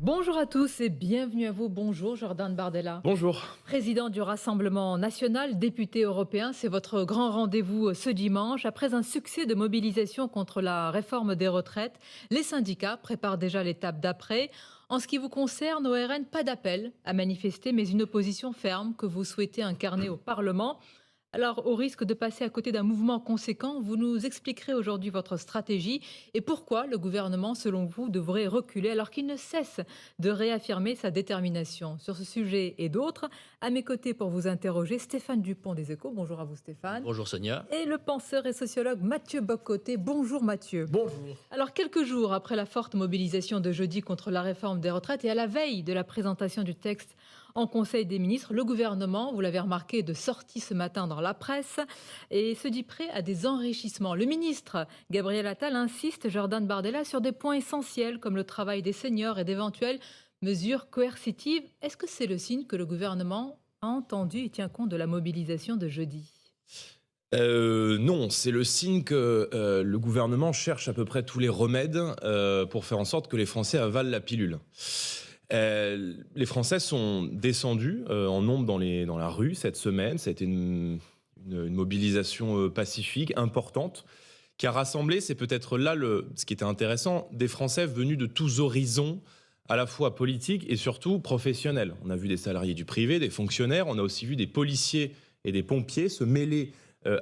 Bonjour à tous et bienvenue à vous. Bonjour Jordan Bardella. Bonjour. Président du Rassemblement national, député européen, c'est votre grand rendez-vous ce dimanche. Après un succès de mobilisation contre la réforme des retraites, les syndicats préparent déjà l'étape d'après. En ce qui vous concerne, au RN, pas d'appel à manifester, mais une opposition ferme que vous souhaitez incarner au Parlement. Alors, au risque de passer à côté d'un mouvement conséquent, vous nous expliquerez aujourd'hui votre stratégie et pourquoi le gouvernement, selon vous, devrait reculer alors qu'il ne cesse de réaffirmer sa détermination. Sur ce sujet et d'autres, à mes côtés pour vous interroger, Stéphane Dupont des Échos. Bonjour à vous Stéphane. Bonjour Sonia. Et le penseur et sociologue Mathieu Bocoté. Bonjour Mathieu. Bonjour. Alors, quelques jours après la forte mobilisation de jeudi contre la réforme des retraites et à la veille de la présentation du texte en Conseil des ministres, le gouvernement, vous l'avez remarqué, est de sortie ce matin dans la presse et se dit prêt à des enrichissements. Le ministre Gabriel Attal insiste, Jordan Bardella, sur des points essentiels comme le travail des seniors et d'éventuelles mesures coercitives. Est-ce que c'est le signe que le gouvernement a entendu et tient compte de la mobilisation de jeudi ? Non, c'est le signe que le gouvernement cherche à peu près tous les remèdes pour faire en sorte que les Français avalent la pilule. Les Français sont descendus en nombre dans la rue cette semaine. Ça a été une mobilisation pacifique, importante, qui a rassemblé, c'est peut-être là ce qui était intéressant, des Français venus de tous horizons, à la fois politiques et surtout professionnels. On a vu des salariés du privé, des fonctionnaires, on a aussi vu des policiers et des pompiers se mêler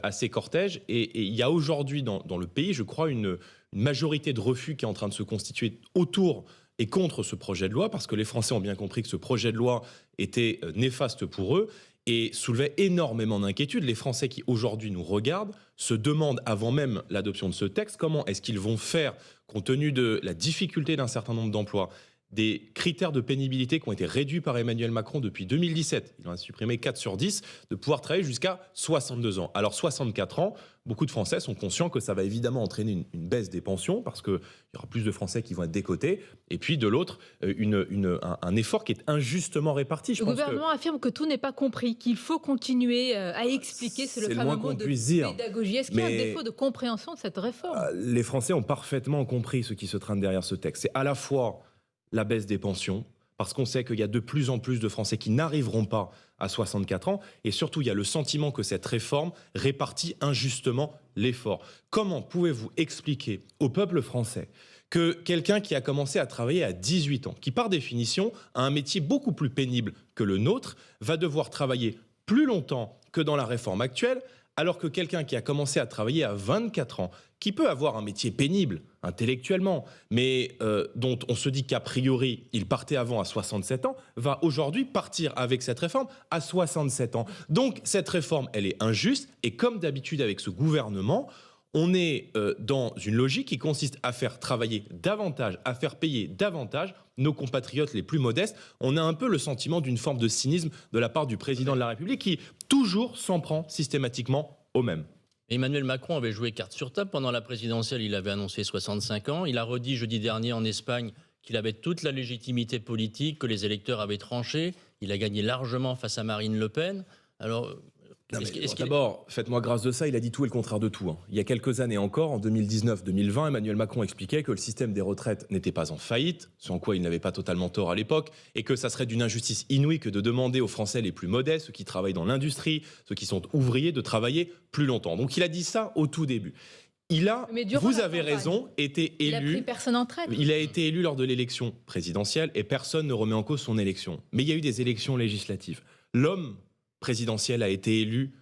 à ces cortèges. Et il y a aujourd'hui dans le pays, je crois, une majorité de refus qui est en train de se constituer autour et contre ce projet de loi, parce que les Français ont bien compris que ce projet de loi était néfaste pour eux et soulevait énormément d'inquiétudes. Les Français qui aujourd'hui nous regardent se demandent, avant même l'adoption de ce texte, comment est-ce qu'ils vont faire, compte tenu de la difficulté d'un certain nombre d'emplois, des critères de pénibilité qui ont été réduits par Emmanuel Macron depuis 2017. Il en a supprimé 4 sur 10, de pouvoir travailler jusqu'à 62 ans. Alors 64 ans, beaucoup de Français sont conscients que ça va évidemment entraîner une baisse des pensions parce qu'il y aura plus de Français qui vont être décotés. Et puis de l'autre, un effort qui est injustement réparti. Le gouvernement affirme que tout n'est pas compris, qu'il faut continuer à expliquer, c'est le fameux mot de pédagogie. Est-ce qu'il y a un défaut de compréhension de cette réforme ? Les Français ont parfaitement compris ce qui se trame derrière ce texte. C'est à la fois la baisse des pensions, parce qu'on sait qu'il y a de plus en plus de Français qui n'arriveront pas à 64 ans, et surtout il y a le sentiment que cette réforme répartit injustement l'effort. Comment pouvez-vous expliquer au peuple français que quelqu'un qui a commencé à travailler à 18 ans, qui par définition a un métier beaucoup plus pénible que le nôtre, va devoir travailler plus longtemps que dans la réforme actuelle, alors que quelqu'un qui a commencé à travailler à 24 ans, qui peut avoir un métier pénible intellectuellement, mais dont on se dit qu'a priori il partait avant à 67 ans, va aujourd'hui partir avec cette réforme à 67 ans. Donc cette réforme, elle est injuste, et comme d'habitude avec ce gouvernement, on est dans une logique qui consiste à faire travailler davantage, à faire payer davantage nos compatriotes les plus modestes. On a un peu le sentiment d'une forme de cynisme de la part du président de la République qui toujours s'en prend systématiquement aux mêmes. Emmanuel Macron avait joué carte sur table pendant la présidentielle, il avait annoncé 65 ans. Il a redit jeudi dernier en Espagne qu'il avait toute la légitimité politique, que les électeurs avaient tranché. Il a gagné largement face à Marine Le Pen. Alors, d'abord, faites-moi grâce de ça, il a dit tout et le contraire de tout. Il y a quelques années encore, en 2019-2020, Emmanuel Macron expliquait que le système des retraites n'était pas en faillite, ce en quoi il n'avait pas totalement tort à l'époque, et que ça serait d'une injustice inouïe que de demander aux Français les plus modestes, ceux qui travaillent dans l'industrie, ceux qui sont ouvriers, de travailler plus longtemps. Donc il a dit ça au tout début. Il a, vous avez raison, été élu. Il a pris personne en traite. Il a été élu lors de l'élection présidentielle et personne ne remet en cause son élection. Mais il y a eu des élections législatives. L'homme présidentiel a été élu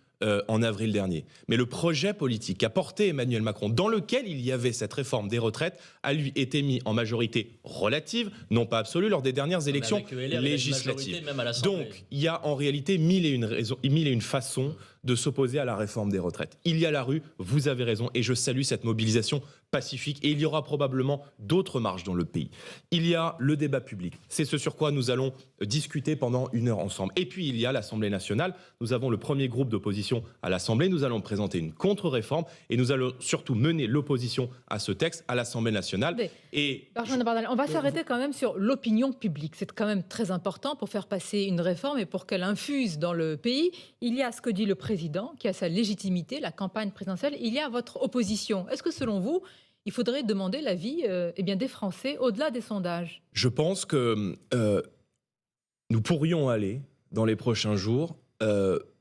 en avril dernier. Mais le projet politique qu'a porté Emmanuel Macron, dans lequel il y avait cette réforme des retraites, a lui été mis en majorité relative, non pas absolue, lors des dernières élections législatives. Donc il y a en réalité mille et une façons de s'opposer à la réforme des retraites. Il y a la rue, vous avez raison, et je salue cette mobilisation pacifique, et il y aura probablement d'autres marches dans le pays. Il y a le débat public, c'est ce sur quoi nous allons discuter pendant 1 heure ensemble. Et puis il y a l'Assemblée nationale, nous avons le premier groupe d'opposition à l'Assemblée, nous allons présenter une contre-réforme, et nous allons surtout mener l'opposition à ce texte à l'Assemblée nationale. On va s'arrêter quand même sur l'opinion publique, c'est quand même très important pour faire passer une réforme et pour qu'elle infuse dans le pays. Il y a ce que dit le président, qui a sa légitimité, la campagne présidentielle, il y a votre opposition. Est-ce que selon vous, il faudrait demander l'avis des Français au-delà des sondages. Je pense que nous pourrions aller, dans les prochains jours,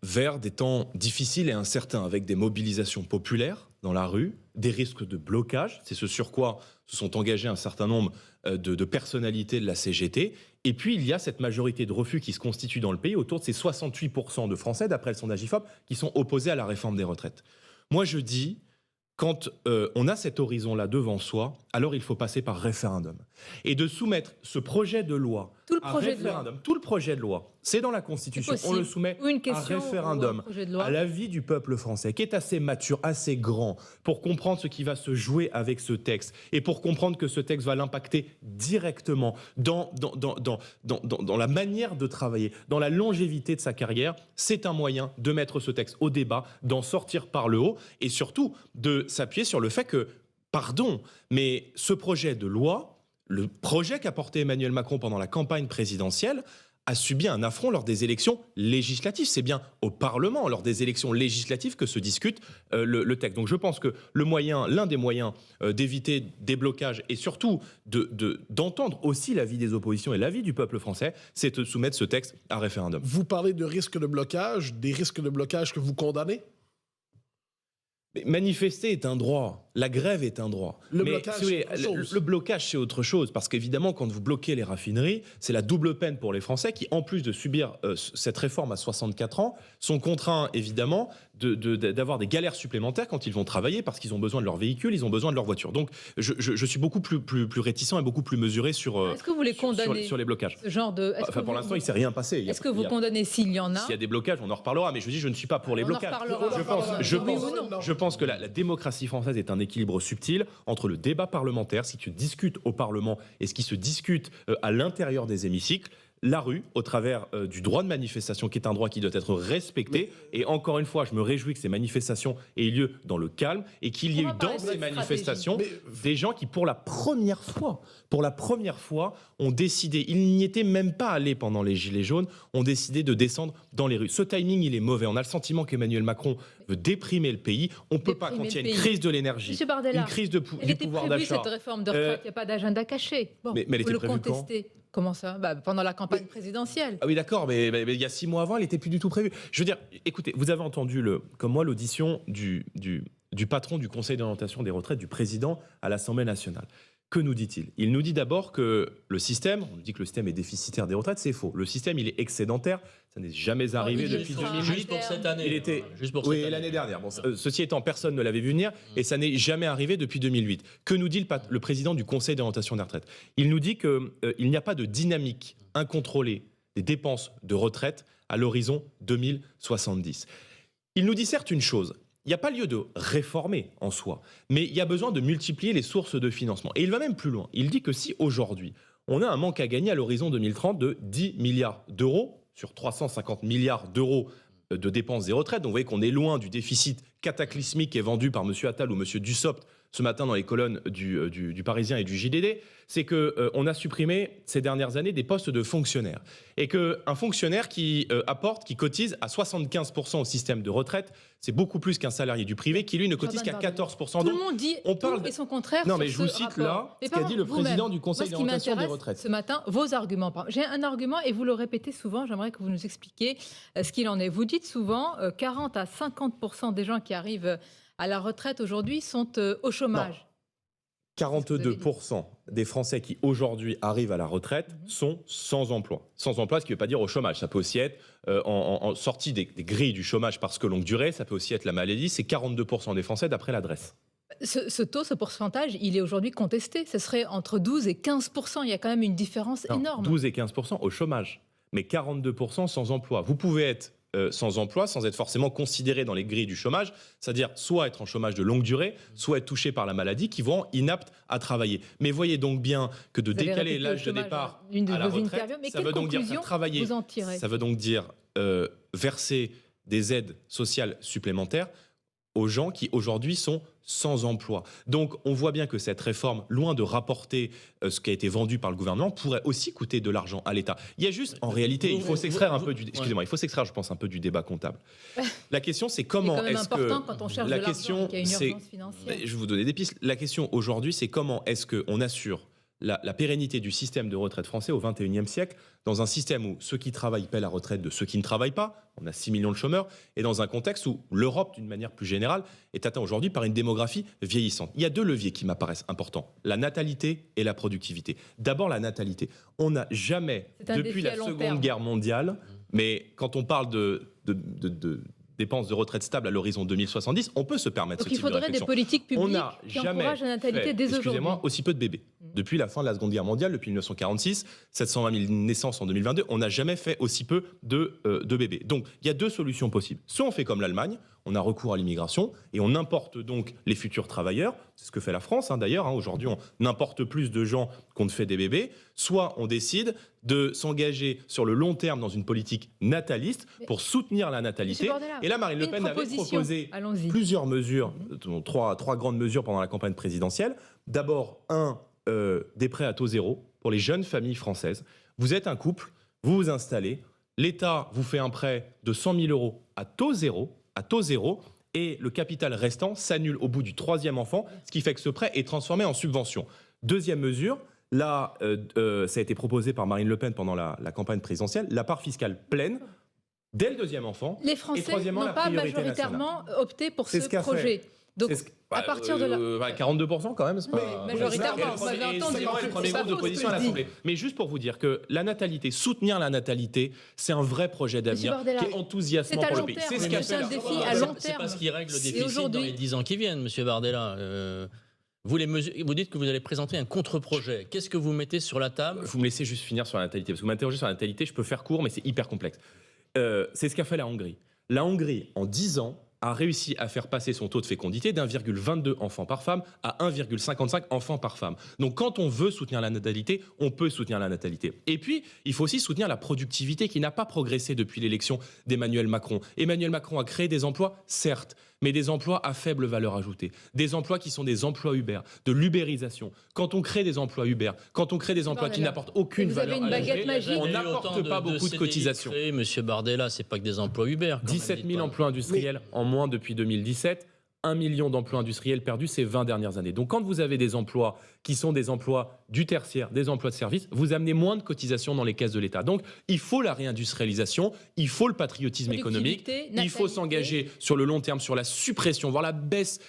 vers des temps difficiles et incertains, avec des mobilisations populaires dans la rue, des risques de blocage, c'est ce sur quoi se sont engagés un certain nombre de personnalités de la CGT, et puis il y a cette majorité de refus qui se constitue dans le pays, autour de ces 68% de Français, d'après le sondage IFOP, qui sont opposés à la réforme des retraites. Moi je dis, quand on a cet horizon-là devant soi, alors il faut passer par référendum. Et de soumettre ce projet de loi à référendum, tout le projet de loi, c'est dans la Constitution, on le soumet à référendum, à l'avis du peuple français, qui est assez mature, assez grand, pour comprendre ce qui va se jouer avec ce texte, et pour comprendre que ce texte va l'impacter directement dans la manière de travailler, dans la longévité de sa carrière. C'est un moyen de mettre ce texte au débat, d'en sortir par le haut, et surtout de s'appuyer sur le fait que, pardon, mais ce projet de loi, le projet qu'a porté Emmanuel Macron pendant la campagne présidentielle, a subi un affront lors des élections législatives. C'est bien au Parlement, lors des élections législatives, que se discute le texte. Donc je pense que l'un des moyens d'éviter des blocages et surtout d'entendre aussi l'avis des oppositions et l'avis du peuple français, c'est de soumettre ce texte à référendum. Vous parlez de risques de blocage, des risques de blocage que vous condamnez? Mais manifester est un droit, la grève est un droit. Le blocage, c'est autre chose, parce qu'évidemment, quand vous bloquez les raffineries, c'est la double peine pour les Français qui, en plus de subir cette réforme à 64 ans, sont contraints, évidemment, d'avoir des galères supplémentaires quand ils vont travailler, parce qu'ils ont besoin de leur véhicule, ils ont besoin de leur voiture. Donc, je suis beaucoup plus réticent et beaucoup plus mesuré sur, est-ce que vous les condamnez, sur les blocages. Ce genre de, pour l'instant, il ne s'est rien passé. Est-ce que vous condamnez s'il y en a? S'il y a des blocages, on en reparlera, mais je dis, je ne suis pas pour les blocages. Je pense que la démocratie française est un équilibre subtil entre le débat parlementaire, ce qui se discute au Parlement et ce qui se discute à l'intérieur des hémicycles, la rue, au travers du droit de manifestation, qui est un droit qui doit être respecté. Et encore une fois, je me réjouis que ces manifestations aient lieu dans le calme et qu'il y ait eu dans ces manifestations des gens qui, pour la première fois, ont décidé, ils n'y étaient même pas allés pendant les Gilets jaunes, ont décidé de descendre dans les rues. Ce timing, il est mauvais. On a le sentiment qu'Emmanuel Macron veut déprimer le pays. On ne peut pas, quand il y a une crise de l'énergie, une crise du pouvoir d'achat. Cette réforme de retraite, il n'y a pas d'agenda caché. Bon, mais elle était prévue quand ? Comment ça? Pendant la campagne présidentielle. Ah oui, d'accord, mais il y a 6 mois avant, elle n'était plus du tout prévue. Je veux dire, écoutez, vous avez entendu, comme moi, l'audition du patron du Conseil d'orientation des retraites, du président à l'Assemblée nationale. Que nous dit-il? Il nous dit d'abord que le système, on nous dit que le système est déficitaire des retraites, c'est faux. Le système, il est excédentaire. Ça n'est jamais arrivé depuis 2008. Juste pour cette année. Oui, l'année dernière. Bon, ceci étant, personne ne l'avait vu venir et ça n'est jamais arrivé depuis 2008. Que nous dit le président du Conseil d'orientation des retraites? Il nous dit qu'il n'y a pas de dynamique incontrôlée des dépenses de retraite à l'horizon 2070. Il nous dit certes une chose. Il n'y a pas lieu de réformer en soi, mais il y a besoin de multiplier les sources de financement. Et il va même plus loin. Il dit que si aujourd'hui, on a un manque à gagner à l'horizon 2030 de 10 milliards d'euros sur 350 milliards d'euros de dépenses des retraites, donc vous voyez qu'on est loin du déficit cataclysmique qui est vendu par M. Attal ou M. Dussopt ce matin dans les colonnes du Parisien et du JDD, c'est qu'on a supprimé ces dernières années des postes de fonctionnaires. Et qu'un fonctionnaire qui cotise à 75% au système de retraite, c'est beaucoup plus qu'un salarié du privé qui, lui, ne cotise qu'à 14%. Tout le monde dit tout et son contraire. Non, mais je vous cite là ce qu'a dit le président du Conseil d'orientation des retraites. Ce matin, vos arguments. J'ai un argument et vous le répétez souvent. J'aimerais que vous nous expliquiez ce qu'il en est. Vous dites souvent 40 à 50% des gens qui arrivent à la retraite aujourd'hui sont au chômage. Non. 42% des Français qui aujourd'hui arrivent à la retraite sont sans emploi. Sans emploi, ce qui ne veut pas dire au chômage. Ça peut aussi être en sortie des grilles du chômage parce que longue durée. Ça peut aussi être la maladie. C'est 42% des Français d'après l'adresse. Ce pourcentage, il est aujourd'hui contesté. Ce serait entre 12 et 15%. Il y a quand même une différence énorme. 12 et 15% au chômage, mais 42% sans emploi. Vous pouvez être sans emploi, sans être forcément considéré dans les grilles du chômage, c'est-à-dire soit être en chômage de longue durée, soit être touché par la maladie, qui vont inaptes à travailler. Mais voyez donc bien que de décaler l'âge de départ à la retraite, ça veut donc dire faire travailler, ça veut donc dire verser des aides sociales supplémentaires. aux gens qui aujourd'hui sont sans emploi. Donc on voit bien que cette réforme, loin de rapporter ce qui a été vendu par le gouvernement, pourrait aussi coûter de l'argent à l'État. Il y a juste, en réalité, il faut s'extraire un peu du, excusez-moi, il faut s'extraire, je pense, un peu du débat comptable. La question, c'est comment est-ce que quand on cherche de l'argent, qu'il y a une urgence financière. Je vais vous donner des pistes. La question aujourd'hui, c'est comment est-ce qu'on assure la pérennité du système de retraite français au XXIe siècle, dans un système où ceux qui travaillent paient la retraite de ceux qui ne travaillent pas, on a 6 millions de chômeurs, et dans un contexte où l'Europe, d'une manière plus générale, est atteinte aujourd'hui par une démographie vieillissante. Il y a deux leviers qui m'apparaissent importants, la natalité et la productivité. D'abord la natalité. On n'a jamais, depuis la Seconde Guerre mondiale, mais quand on parle de dépenses de retraite stables à l'horizon 2070, on peut se permettre ce type de réflexion. Donc il faudrait des politiques publiques qui encouragent la natalité dès aujourd'hui. Excusez-moi, aussi peu de bébés. Depuis la fin de la Seconde Guerre mondiale, depuis 1946, 720 000 naissances en 2022, on n'a jamais fait aussi peu de bébés. Donc il y a deux solutions possibles. Soit on fait comme l'Allemagne, on a recours à l'immigration et on importe donc les futurs travailleurs. C'est ce que fait la France d'ailleurs. Aujourd'hui, on importe plus de gens qu'on ne fait des bébés. Soit on décide de s'engager sur le long terme dans une politique nataliste pour soutenir la natalité. Et là, Marine Le Pen avait proposé plusieurs mesures, trois grandes mesures pendant la campagne présidentielle. D'abord, des prêts à taux zéro pour les jeunes familles françaises. Vous êtes un couple, vous vous installez, l'État vous fait un prêt de 100 000 euros à taux zéro, et le capital restant s'annule au bout du troisième enfant, ce qui fait que ce prêt est transformé en subvention. Deuxième mesure, là, ça a été proposé par Marine Le Pen pendant la campagne présidentielle, la part fiscale pleine dès le deuxième enfant. Les Français n'ont pas majoritairement opté pour ce projet. Donc, à partir de là... 42% quand même, c'est pas... majoritairement, vous m'avez entendu. C'est le premier groupe d'opposition à l'Assemblée. Mais juste pour vous dire que la natalité, soutenir la natalité, c'est un vrai projet d'avenir qui est enthousiasmant pour le pays. C'est ce qu'a fait la défi à long terme. C'est pas ce qui règle le déficit dans les 10 ans qui viennent, monsieur Bardella. Vous dites que vous allez présenter un contre-projet. Qu'est-ce que vous mettez sur la table? Vous me laissez juste finir sur la natalité, parce que vous m'interrogez sur la natalité, je peux faire court, mais c'est hyper complexe. C'est ce qu'a fait la Hongrie. La Hongrie, en 10 ans, a réussi à faire passer son taux de fécondité d'1,22 enfants par femme à 1,55 enfants par femme. Donc quand on veut soutenir la natalité, on peut soutenir la natalité. Et puis, il faut aussi soutenir la productivité qui n'a pas progressé depuis l'élection d'Emmanuel Macron. Emmanuel Macron a créé des emplois, certes, mais des emplois à faible valeur ajoutée. Des emplois qui sont des emplois Uber, de l'ubérisation. Quand on crée des emplois Uber, quand on crée des emplois qui n'apportent aucune valeur ajoutée, on n'apporte pas beaucoup de cotisations. Monsieur Bardella, c'est pas que des emplois Uber. 17 000 emplois industriels en moins depuis 2017. 1 million d'emplois industriels perdus ces 20 dernières années. Donc quand vous avez des emplois qui sont des emplois du tertiaire, des emplois de service, vous amenez moins de cotisations dans les caisses de l'État. Donc il faut la réindustrialisation, il faut le patriotisme économique, il faut s'engager sur le long terme sur la suppression, voire la baisse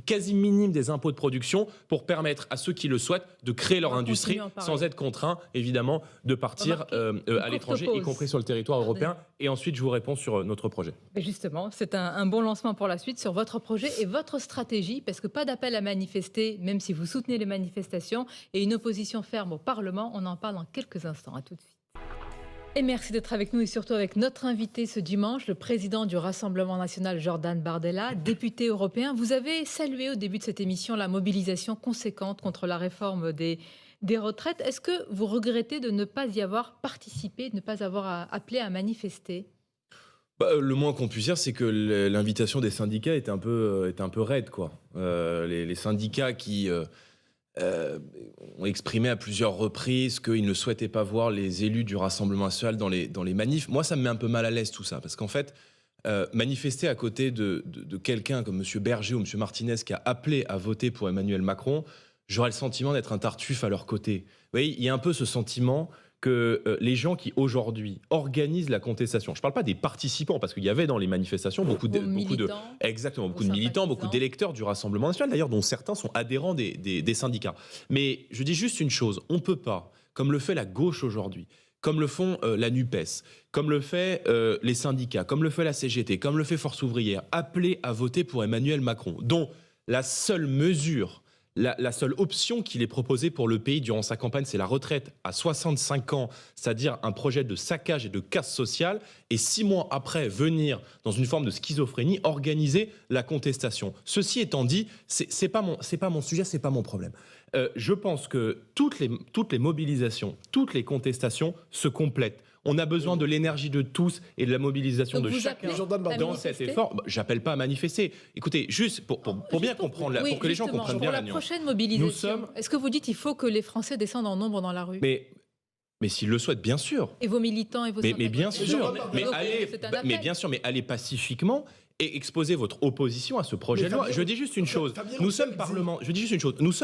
quasi minime des impôts de production pour permettre à ceux qui le souhaitent de créer leur industrie sans être contraints, évidemment, de partir à l'étranger, y compris sur le territoire européen. Et ensuite, je vous réponds sur notre projet. Et justement, c'est un bon lancement pour la suite sur votre projet et votre stratégie, parce que pas d'appel à manifester, même si vous soutenez les manifestations, et une opposition ferme au Parlement. On en parle dans quelques instants. À tout de suite. Et merci d'être avec nous et surtout avec notre invité ce dimanche, le président du Rassemblement national, Jordan Bardella, député européen. Vous avez salué au début de cette émission la mobilisation conséquente contre la réforme des retraites. Est-ce que vous regrettez de ne pas y avoir participé, de ne pas avoir appelé à manifester ? Le moins qu'on puisse dire, c'est que l'invitation des syndicats était un peu raide, quoi. Les syndicats qui... ont exprimé à plusieurs reprises qu'ils ne souhaitaient pas voir les élus du Rassemblement national dans les manifs. Moi, ça me met un peu mal à l'aise tout ça, parce qu'en fait, manifester à côté de quelqu'un comme M. Berger ou M. Martinez qui a appelé à voter pour Emmanuel Macron, j'aurais le sentiment d'être un Tartuffe à leur côté. Vous voyez, il y a un peu ce sentiment que les gens qui aujourd'hui organisent la contestation, je ne parle pas des participants, parce qu'il y avait dans les manifestations beaucoup de militants, beaucoup d'électeurs du Rassemblement national, d'ailleurs, dont certains sont adhérents des syndicats. Mais je dis juste une chose, on ne peut pas, comme le fait la gauche aujourd'hui, comme le font la NUPES, comme le fait les syndicats, comme le fait la CGT, comme le fait Force ouvrière, appeler à voter pour Emmanuel Macron, dont la seule mesure... La seule option qu'il ait proposée pour le pays durant sa campagne, c'est la retraite à 65 ans, c'est-à-dire un projet de saccage et de casse sociale, et 6 mois après, venir, dans une forme de schizophrénie, organiser la contestation. Ceci étant dit, c'est pas mon sujet, c'est pas mon problème. Je pense que toutes les mobilisations, toutes les contestations se complètent. On a besoin de l'énergie de tous et de la mobilisation Donc de vous chacun appelez à dans cet manifester effort. J'appelle pas à manifester. Écoutez, juste pour bien comprendre, pour que les gens comprennent bien la la nuance. prochaine mobilisation, est-ce que vous dites qu'il faut que les Français descendent en nombre dans la rue? Mais s'ils le souhaitent, bien sûr. Et vos militants et vos Mais bien sûr. Donc, c'est un appel. Bien sûr, mais allez pacifiquement et exposer votre opposition à ce projet de loi. Je dis juste une chose. Nous sommes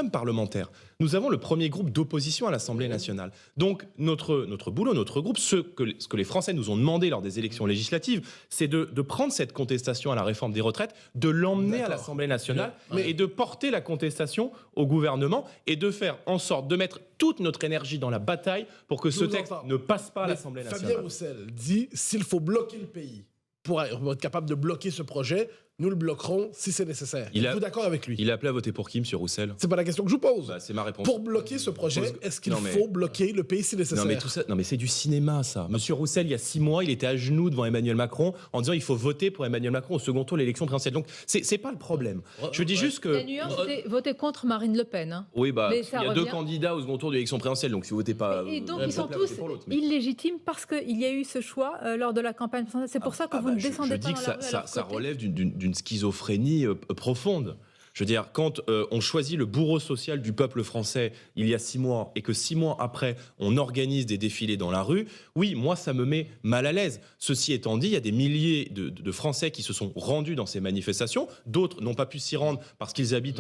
parlementaires. Nous avons le premier groupe d'opposition à l'Assemblée nationale. Donc notre boulot, notre groupe, ce que les Français nous ont demandé lors des élections législatives, c'est de prendre cette contestation à la réforme des retraites, de l'emmener à l'Assemblée nationale et de porter la contestation au gouvernement et de faire en sorte de mettre toute notre énergie dans la bataille pour que ce texte ne passe pas à l'Assemblée nationale. Fabien Roussel dit s'il faut bloquer le pays pour être capable de bloquer ce projet, nous le bloquerons si c'est nécessaire. Êtes-vous d'accord avec lui? Il a appelé à voter pour qui, M. Roussel? C'est pas la question que je vous pose. C'est ma réponse. Pour bloquer ce projet, est-ce qu'il faut bloquer le pays si nécessaire? Non mais c'est du cinéma, ça. M. Roussel, il y a 6 mois, il était à genoux devant Emmanuel Macron en disant il faut voter pour Emmanuel Macron au second tour de l'élection présidentielle. Donc c'est pas le problème. Je dis juste que... La nuance, c'était voter contre Marine Le Pen. Hein. Oui, Mais il y a 2 candidats au second tour de l'élection présidentielle, donc si vous votez pas... Et donc ils sont tous illégitimes parce qu'il y a eu ce choix lors de la campagne présidentielle. C'est pour ça que vous ne descendez pas dans la rue à leur côté. Ça relève d'une schizophrénie profonde. Je veux dire, quand on choisit le bourreau social du peuple français il y a 6 mois et que 6 mois après, on organise des défilés dans la rue, oui, moi, ça me met mal à l'aise. Ceci étant dit, il y a des milliers de Français qui se sont rendus dans ces manifestations. D'autres n'ont pas pu s'y rendre parce qu'ils habitent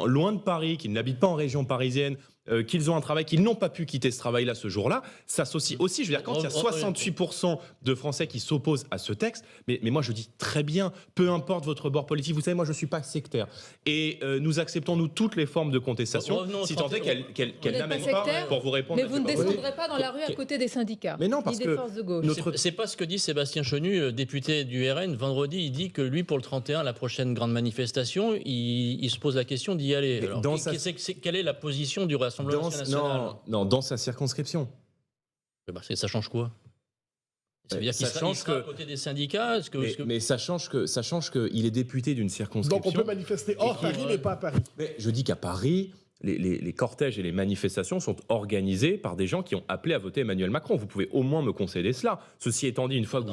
loin de Paris, qu'ils n'habitent pas en région parisienne, qu'ils ont un travail, qu'ils n'ont pas pu quitter ce travail-là ce jour-là. Ça s'associe aussi, je veux dire, quand il y a 68% de Français qui s'opposent à ce texte, mais moi je dis très bien, peu importe votre bord politique, vous savez, moi je ne suis pas sectaire. Et nous acceptons, nous, toutes les formes de contestation, si tant est qu'elles n'amènent pas, pour vous répondre... Mais vous ne descendrez pas dans la rue à côté des syndicats, mais non, parce ni des forces de gauche. C'est pas ce que dit Sébastien Chenu, député du RN. Vendredi, il dit que lui, pour le 31, la prochaine grande manifestation, il se pose la question d'y aller. Alors, quelle est la position du Rassemblement national? Non, dans sa circonscription. Ça change quoi? Ça veut dire qu'il sera à côté des syndicats? Mais ça change qu'il est député d'une circonscription. Donc on peut manifester hors Paris, mais pas à Paris. Mais je dis qu'à Paris, les cortèges et les manifestations sont organisés par des gens qui ont appelé à voter Emmanuel Macron. Vous pouvez au moins me concéder cela. Ceci étant dit, une fois que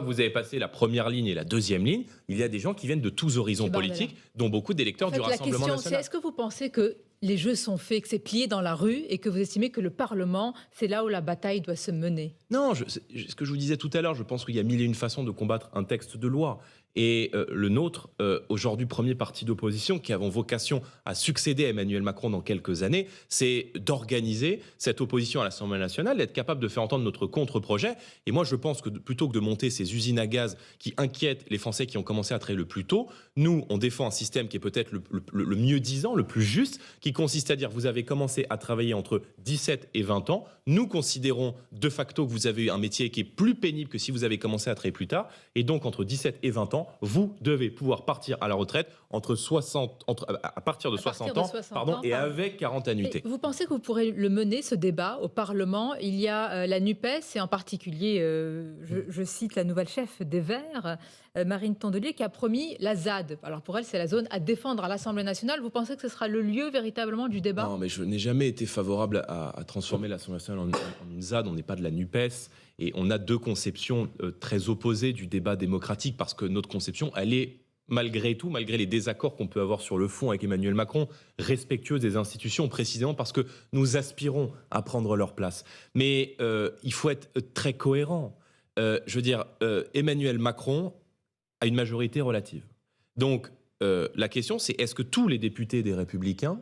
vous avez passé la première ligne et la deuxième ligne, il y a des gens qui viennent de tous horizons politiques, dont beaucoup d'électeurs du Rassemblement national. C'est est-ce que vous pensez que les jeux sont faits, que c'est plié dans la rue et que vous estimez que le Parlement, c'est là où la bataille doit se mener? Non, ce que je vous disais tout à l'heure, je pense qu'il y a 1001 façons de combattre un texte de loi. Et le nôtre, aujourd'hui premier parti d'opposition, qui avons vocation à succéder à Emmanuel Macron dans quelques années, c'est d'organiser cette opposition à l'Assemblée nationale, d'être capable de faire entendre notre contre-projet. Et moi, je pense que plutôt que de monter ces usines à gaz qui inquiètent les Français qui ont commencé à travailler le plus tôt, nous, on défend un système qui est peut-être le mieux disant, le plus juste, qui consiste à dire vous avez commencé à travailler entre 17 et 20 ans. Nous considérons de facto que vous avez eu un métier qui est plus pénible que si vous avez commencé à travailler plus tard. Et donc, entre 17 et 20 ans, vous devez pouvoir partir à la retraite à partir de 60 ans, et avec 40 annuités. Et vous pensez que vous pourrez le mener, ce débat, au Parlement? Il y a la NUPES, et en particulier, je cite la nouvelle chef des Verts, Marine Tondelier, qui a promis la ZAD. Alors pour elle, c'est la zone à défendre à l'Assemblée nationale. Vous pensez que ce sera le lieu véritablement du débat? Non, mais je n'ai jamais été favorable à transformer l'Assemblée nationale en une ZAD. On n'est pas de la NUPES. Et on a 2 conceptions très opposées du débat démocratique, parce que notre conception, elle est, malgré tout, malgré les désaccords qu'on peut avoir sur le fond avec Emmanuel Macron, respectueuse des institutions, précisément parce que nous aspirons à prendre leur place. Mais il faut être très cohérent. Je veux dire, Emmanuel Macron a une majorité relative. Donc, la question, c'est est-ce que tous les députés des Républicains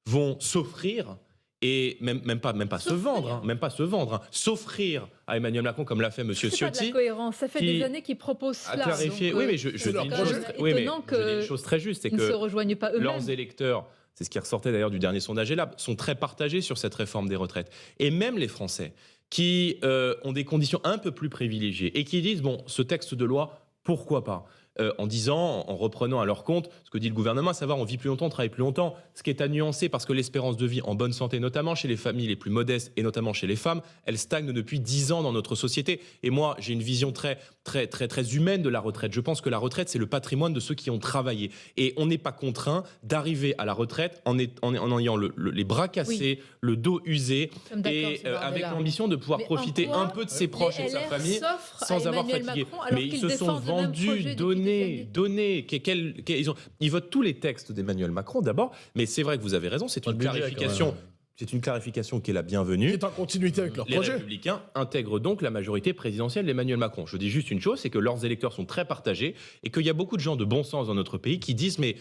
vont s'offrir et même pas se vendre, s'offrir à Emmanuel Macron comme l'a fait M. Ciotti. C'est pas de la cohérence, ça fait des années qu'ils proposent cela. Clarifié. Oui, mais je dis une chose très juste, c'est que ne se rejoignent pas eux-mêmes. Leurs électeurs, c'est ce qui ressortait d'ailleurs du dernier sondage ELAB, sont très partagés sur cette réforme des retraites. Et même les Français qui ont des conditions un peu plus privilégiées et qui disent, bon, ce texte de loi, pourquoi pas? en disant, en reprenant à leur compte ce que dit le gouvernement, à savoir on vit plus longtemps, on travaille plus longtemps. Ce qui est à nuancer parce que l'espérance de vie en bonne santé, notamment chez les familles les plus modestes et notamment chez les femmes, elle stagne depuis 10 ans dans notre société. Et moi, j'ai une vision très humaine de la retraite. Je pense que la retraite, c'est le patrimoine de ceux qui ont travaillé. Et on n'est pas contraint d'arriver à la retraite en ayant les bras cassés, le dos usé et avec l'ambition de pouvoir profiter un peu de ses proches et de sa famille sans avoir fatigué. Mais ils se sont vendus, donnés. Ils votent tous les textes d'Emmanuel Macron d'abord, mais c'est vrai que vous avez raison, c'est une clarification. C'est une clarification qui est la bienvenue. Qui est en continuité avec leur projet. Les Républicains intègrent donc la majorité présidentielle d'Emmanuel Macron. Je dis juste une chose, c'est que leurs électeurs sont très partagés et qu'il y a beaucoup de gens de bon sens dans notre pays qui disent mais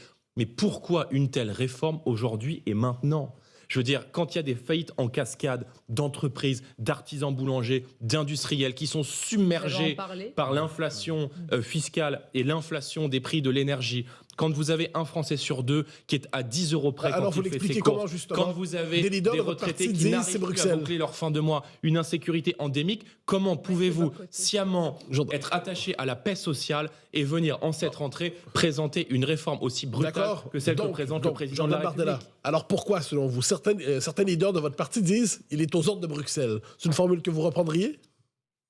pourquoi une telle réforme aujourd'hui et maintenant ? Je veux dire, quand il y a des faillites en cascade d'entreprises, d'artisans boulangers, d'industriels qui sont submergés par l'inflation fiscale et l'inflation des prix de l'énergie, quand vous avez un Français sur deux qui est à 10 € près quand il fait ses courses, quand vous avez des retraités qui n'arrivent plus à boucler leur fin de mois, une insécurité endémique, comment pouvez-vous sciemment être attaché à la paix sociale et venir en cette rentrée présenter une réforme aussi brutale que celle que présente le président de la République? Alors pourquoi, selon vous, certains leaders de votre parti disent il est aux ordres de Bruxelles? C'est une formule que vous reprendriez?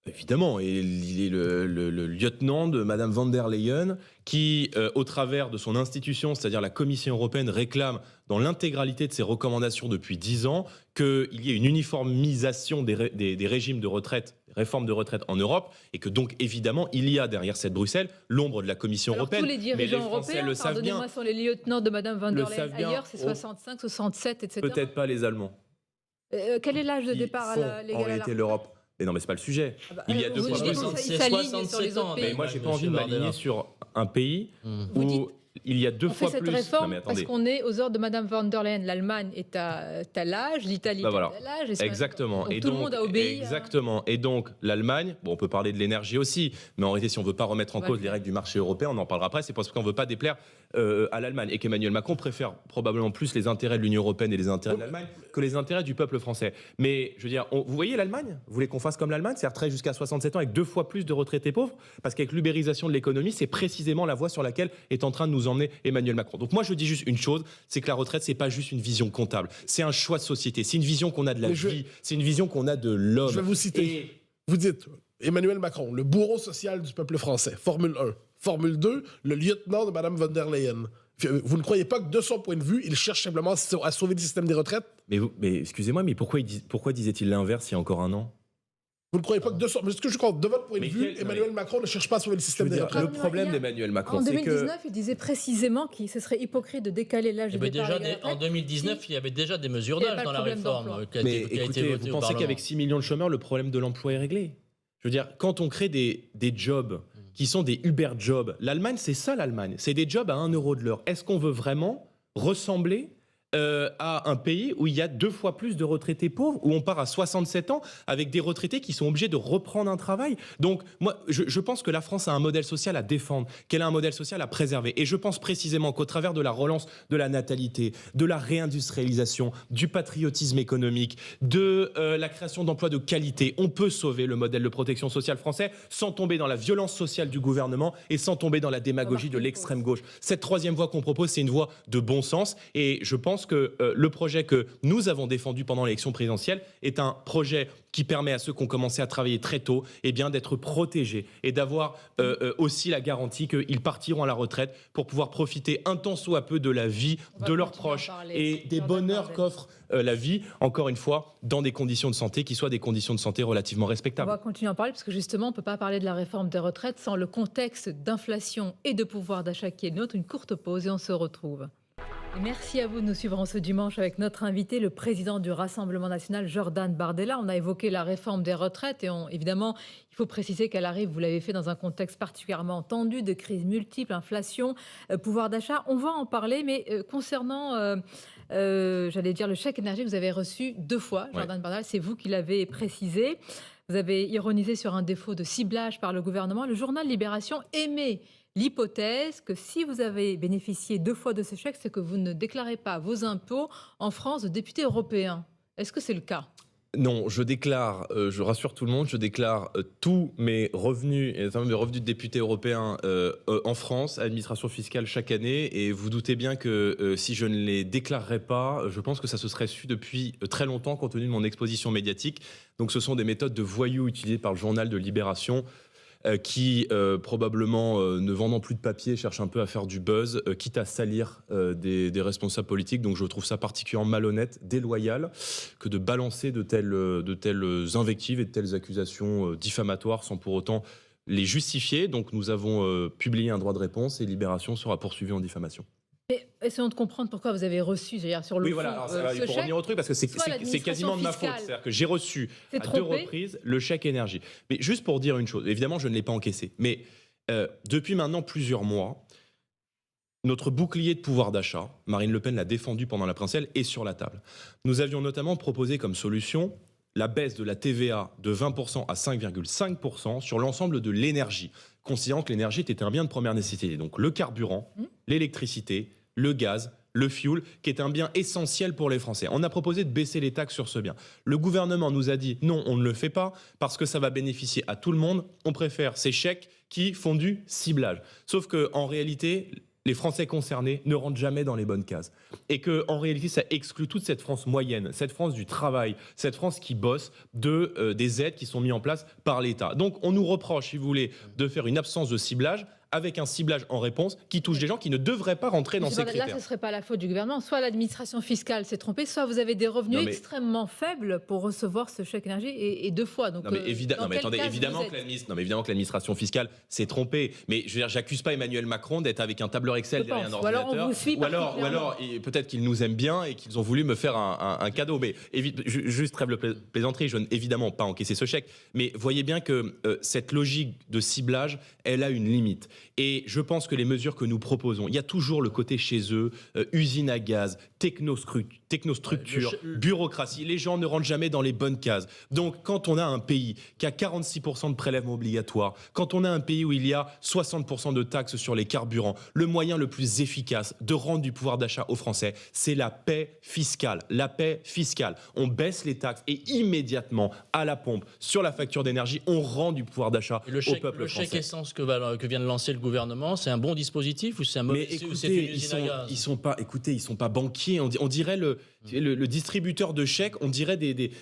Évidemment, et il est le lieutenant de Madame von der Leyen qui, au travers de son institution, c'est-à-dire la Commission européenne, réclame dans l'intégralité de ses recommandations depuis 10 ans qu'il y ait une uniformisation des régimes de retraite, réformes de retraite en Europe, et que donc évidemment il y a derrière cette Bruxelles l'ombre de la Commission européenne. Tous les dirigeants européens, pardonnez-moi, sont les lieutenants de Madame von der Leyen. Ailleurs, c'est 65, 67, etc. Peut-être pas les Allemands. Quel est l'âge de départ en réalité l'Europe? Mais non, mais c'est pas le sujet. Il y a deux fois plus. Ils s'alignent sur les autres pays. Mais moi, j'ai pas envie de m'aligner sur un pays où il y a deux fois plus. On fait cette réforme parce qu'on est aux ordres de Madame von der Leyen. L'Allemagne est à tel âge, l'Italie est à tel âge. Exactement. Donc, tout le monde a obéi. Exactement. Et donc, l'Allemagne, bon, on peut parler de l'énergie aussi, mais en réalité, si on veut pas remettre en cause les règles du marché européen, on en parlera après, c'est parce qu'on veut pas déplaire à l'Allemagne et qu'Emmanuel Macron préfère probablement plus les intérêts de l'Union européenne et les intérêts de l'Allemagne que les intérêts du peuple français. Mais je veux dire, vous voyez l'Allemagne? Vous voulez qu'on fasse comme l'Allemagne, c'est-à-dire retraite jusqu'à 67 ans avec 2 fois plus de retraités pauvres? Parce qu'avec l'ubérisation de l'économie, c'est précisément la voie sur laquelle est en train de nous emmener Emmanuel Macron. Donc moi, je dis juste une chose, c'est que la retraite, c'est pas juste une vision comptable, c'est un choix de société, c'est une vision qu'on a de la vie, c'est une vision qu'on a de l'homme. Je vais vous citer. Vous dites, Emmanuel Macron, le bourreau social du peuple français, Formule 1. Formule 2, le lieutenant de Madame von der Leyen. Vous ne croyez pas que, de son point de vue, il cherche simplement à sauver le système des retraites? Mais excusez-moi, mais pourquoi disait-il l'inverse il y a encore un an? Vous ne croyez pas que de ce que je crois, de votre point de vue, Emmanuel Macron ne cherche pas à sauver le système des retraites? Le problème d'Emmanuel Macron, c'est que... En 2019, il disait précisément que ce serait hypocrite de décaler l'âge de départ. En 2019, il y avait déjà des mesures d'âge dans la réforme qui a été votée. Vous pensez qu'avec 6 millions de chômeurs, le problème de l'emploi est réglé? Je veux dire, quand on crée des jobs qui sont des Uber jobs, l'Allemagne, c'est ça l'Allemagne. C'est des jobs à 1 € de l'heure. Est-ce qu'on veut vraiment ressembler à un pays où il y a 2 fois plus de retraités pauvres, où on part à 67 ans avec des retraités qui sont obligés de reprendre un travail? Donc moi, je pense que la France a un modèle social à défendre, qu'elle a un modèle social à préserver. Et je pense précisément qu'au travers de la relance de la natalité, de la réindustrialisation, du patriotisme économique, de la création d'emplois de qualité, on peut sauver le modèle de protection sociale français sans tomber dans la violence sociale du gouvernement et sans tomber dans la démagogie de l'extrême gauche. Cette troisième voie qu'on propose, c'est une voie de bon sens, et je pense que le projet que nous avons défendu pendant l'élection présidentielle est un projet qui permet à ceux qui ont commencé à travailler très tôt d'être protégés et d'avoir aussi la garantie qu'ils partiront à la retraite pour pouvoir profiter un tant soit peu de la vie de leurs proches et des bonheurs qu'offre la vie, encore une fois, dans des conditions de santé qui soient des conditions de santé relativement respectables. On va continuer à en parler parce que justement, on ne peut pas parler de la réforme des retraites sans le contexte d'inflation et de pouvoir d'achat qui est le nôtre. Une courte pause et on se retrouve. Et merci à vous de nous suivre en ce dimanche avec notre invité, le président du Rassemblement national, Jordan Bardella. On a évoqué la réforme des retraites et évidemment, il faut préciser qu'elle arrive, vous l'avez fait, dans un contexte particulièrement tendu, de crises multiples, inflation, pouvoir d'achat. On va en parler, mais concernant, j'allais dire, le chèque énergie que vous avez reçu 2 fois, Jordan Bardella, c'est vous qui l'avez précisé. Vous avez ironisé sur un défaut de ciblage par le gouvernement. Le journal Libération émet l'hypothèse que si vous avez bénéficié 2 fois de ce chèque, c'est que vous ne déclarez pas vos impôts en France de député européen. Est-ce que c'est le cas? Non, je rassure tout le monde, je déclare tous mes revenus, et notamment mes revenus de député européen en France, à l'administration fiscale chaque année. Et vous doutez bien que si je ne les déclarerais pas, je pense que ça se serait su depuis très longtemps compte tenu de mon exposition médiatique. Donc ce sont des méthodes de voyous utilisées par le journal de Libération qui, probablement ne vendant plus de papier, cherche un peu à faire du buzz, quitte à salir des responsables politiques. Donc je trouve ça particulièrement malhonnête, déloyal, que de balancer de telles invectives et de telles accusations diffamatoires sans pour autant les justifier. Donc nous avons publié un droit de réponse et Libération sera poursuivie en diffamation. Mais essayons de comprendre pourquoi vous avez reçu, c'est-à-dire sur le Oui, fond, voilà, alors, ce il faut chèque. revenir au truc parce que c'est Soit quasiment de ma l'administration faute. fiscale C'est-à-dire que j'ai reçu s'est à 2 trompée. reprises le chèque énergie. Mais juste pour dire une chose, évidemment, je ne l'ai pas encaissé. Mais depuis maintenant plusieurs mois, notre bouclier de pouvoir d'achat, Marine Le Pen l'a défendu pendant la présidentielle, est sur la table. Nous avions notamment proposé comme solution la baisse de la TVA de 20% à 5,5% sur l'ensemble de l'énergie, considérant que l'énergie était un bien de première nécessité. Donc le carburant, l'électricité, le gaz, le fuel, qui est un bien essentiel pour les Français. On a proposé de baisser les taxes sur ce bien. Le gouvernement nous a dit non, on ne le fait pas parce que ça va bénéficier à tout le monde. On préfère ces chèques qui font du ciblage. Sauf qu'en réalité, les Français concernés ne rentrent jamais dans les bonnes cases. Et qu'en réalité, ça exclut toute cette France moyenne, cette France du travail, cette France qui bosse des aides qui sont mises en place par l'État. Donc on nous reproche, si vous voulez, de faire une absence de ciblage avec un ciblage en réponse qui touche des gens qui ne devraient pas rentrer dans ces critères. Là, ce ne serait pas la faute du gouvernement. Soit l'administration fiscale s'est trompée, soit vous avez des revenus extrêmement faibles pour recevoir ce chèque énergie et deux fois. Donc, évidemment que l'administration fiscale s'est trompée. Mais je veux dire, j'accuse pas Emmanuel Macron d'être avec un tableur Excel derrière un ordinateur. Ou alors on vous suit ou alors peut-être qu'ils nous aiment bien et qu'ils ont voulu me faire un cadeau. Mais juste trêve le plaisanterie, je n'ai évidemment pas encaissé ce chèque. Mais voyez bien que cette logique de ciblage, elle a une limite. Et je pense que les mesures que nous proposons, il y a toujours le côté chez eux, usine à gaz, technostructure, bureaucratie. Les gens ne rentrent jamais dans les bonnes cases. Donc quand on a un pays qui a 46% de prélèvements obligatoires, quand on a un pays où il y a 60% de taxes sur les carburants, le moyen le plus efficace de rendre du pouvoir d'achat aux Français, c'est la paix fiscale. La paix fiscale. On baisse les taxes et immédiatement, à la pompe, sur la facture d'énergie, on rend du pouvoir d'achat au peuple français. Le chèque essence que vient de lancer le gouvernement, c'est un bon dispositif ou c'est un mauvais écoutez, c'est une usine à gaz? Ils sont pas banquiers. On dirait le distributeur de chèques, on dirait des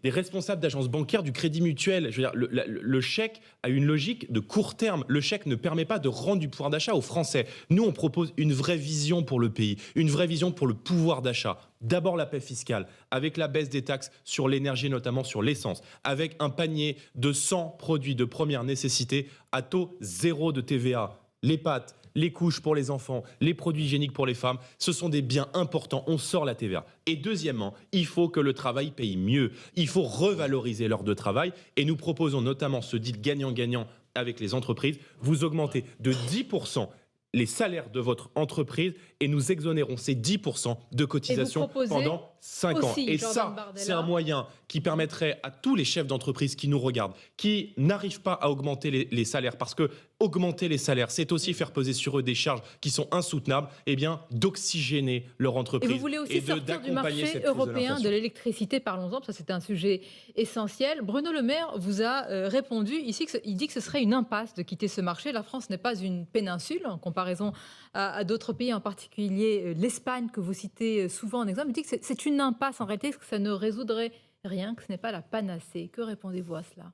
responsables d'agences bancaires du Crédit Mutuel. Je veux dire, le chèque a une logique de court terme. Le chèque ne permet pas de rendre du pouvoir d'achat aux Français. Nous, on propose une vraie vision pour le pays, une vraie vision pour le pouvoir d'achat. D'abord la paix fiscale, avec la baisse des taxes sur l'énergie, notamment sur l'essence, avec un panier de 100 produits de première nécessité à taux zéro de TVA. Les pâtes, les couches pour les enfants, les produits hygiéniques pour les femmes, ce sont des biens importants, on sort la TVA. Et deuxièmement, il faut que le travail paye mieux, il faut revaloriser l'heure de travail et nous proposons notamment ce deal gagnant-gagnant avec les entreprises, vous augmentez de 10% les salaires de votre entreprise et nous exonérons ces 10% de cotisation pendant 5 ans. Et ça, c'est un moyen qui permettrait à tous les chefs d'entreprise qui nous regardent, qui n'arrivent pas à augmenter les salaires, parce que augmenter les salaires, c'est aussi faire peser sur eux des charges qui sont insoutenables, eh bien, d'oxygéner leur entreprise. Et vous voulez aussi sortir du marché européen de l'électricité, parlons-en, ça c'est un sujet essentiel. Bruno Le Maire vous a répondu ici, il dit que ce serait une impasse de quitter ce marché. La France n'est pas une péninsule, en comparaison à d'autres pays, en particulier l'Espagne que vous citez souvent en exemple. Il dit que c'est une impasse en réalité, que ça ne résoudrait rien, que ce n'est pas la panacée. Que répondez-vous à cela ?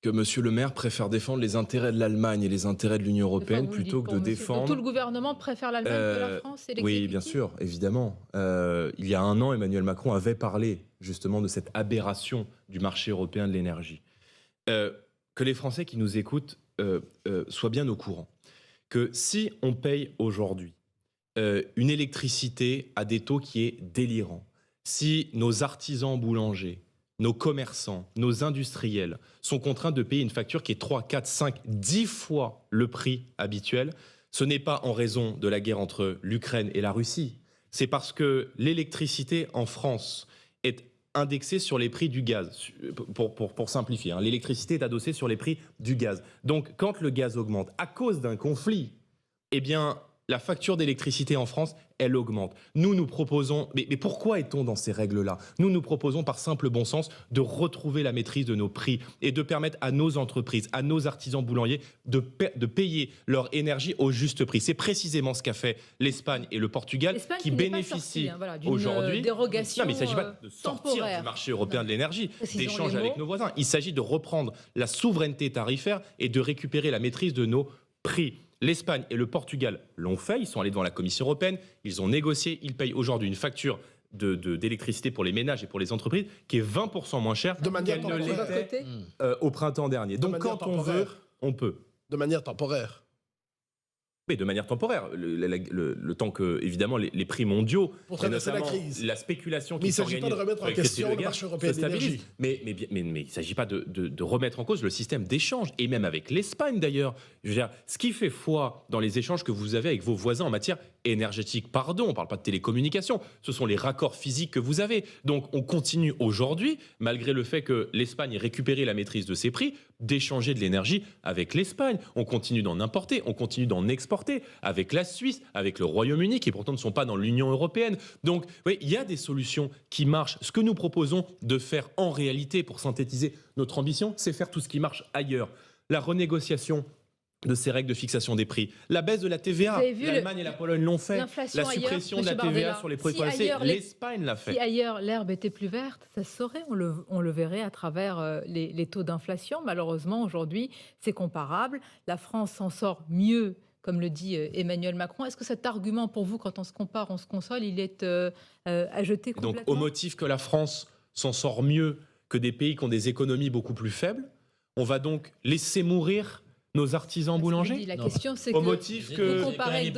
Que M. Le Maire préfère défendre les intérêts de l'Allemagne et les intérêts de l'Union européenne plutôt que de défendre... Donc tout le gouvernement préfère l'Allemagne que la France et Oui, bien sûr, évidemment. Il y a un an, Emmanuel Macron avait parlé justement de cette aberration du marché européen de l'énergie. Que les Français qui nous écoutent soient bien au courant. Que si on paye aujourd'hui une électricité à des taux qui est délirant, si nos artisans boulangers, nos commerçants, nos industriels sont contraints de payer une facture qui est 3, 4, 5, 10 fois le prix habituel, ce n'est pas en raison de la guerre entre l'Ukraine et la Russie. C'est parce que l'électricité en France est indexée sur les prix du gaz, pour simplifier. L'électricité est adossée sur les prix du gaz. Donc quand le gaz augmente à cause d'un conflit, eh bien la facture d'électricité en France, elle augmente. Nous proposons, mais pourquoi est-on dans ces règles-là ? Nous proposons par simple bon sens de retrouver la maîtrise de nos prix et de permettre à nos entreprises, à nos artisans boulangers de payer leur énergie au juste prix. C'est précisément ce qu'a fait l'Espagne et le Portugal qui bénéficient aujourd'hui. Dérogation non, mais il ne s'agit pas de sortir du marché européen de l'énergie, d'échanger avec nos voisins. Il s'agit de reprendre la souveraineté tarifaire et de récupérer la maîtrise de nos prix. L'Espagne et le Portugal l'ont fait, ils sont allés devant la Commission européenne, ils ont négocié, ils payent aujourd'hui une facture d'électricité pour les ménages et pour les entreprises qui est 20% moins chère qu'elle ne l'était au printemps dernier. Donc quand on veut, on peut. De manière temporaire. Oui, de manière temporaire. Le temps que, évidemment, les prix mondiaux, pour traverser la crise, la spéculation qui s'organise. Mais il ne s'agit pas de remettre en question le marché européen d'énergie. Mais il ne s'agit pas de remettre en cause le système d'échange, et même avec l'Espagne d'ailleurs. Je veux dire, ce qui fait foi dans les échanges que vous avez avec vos voisins en matière énergétique, pardon, on ne parle pas de télécommunications, ce sont les raccords physiques que vous avez. Donc on continue aujourd'hui, malgré le fait que l'Espagne ait récupéré la maîtrise de ses prix, d'échanger de l'énergie avec l'Espagne. On continue d'en importer, on continue d'en exporter avec la Suisse, avec le Royaume-Uni, qui pourtant ne sont pas dans l'Union européenne. Donc oui, il y a des solutions qui marchent. Ce que nous proposons de faire en réalité, pour synthétiser notre ambition, c'est faire tout ce qui marche ailleurs. La renégociation de ces règles de fixation des prix. La baisse de la TVA, l'Allemagne et la Pologne l'ont fait. La suppression de la TVA sur les produits français, l'Espagne l'a fait. Si ailleurs l'herbe était plus verte, ça se saurait, on le verrait à travers les taux d'inflation. Malheureusement, aujourd'hui, c'est comparable. La France s'en sort mieux, comme le dit Emmanuel Macron. Est-ce que cet argument, pour vous, quand on se compare, on se console, il est à jeter complètement ? Donc, au motif que la France s'en sort mieux que des pays qui ont des économies beaucoup plus faibles, on va donc laisser mourir nos artisans boulangers. La question, c'est au motif que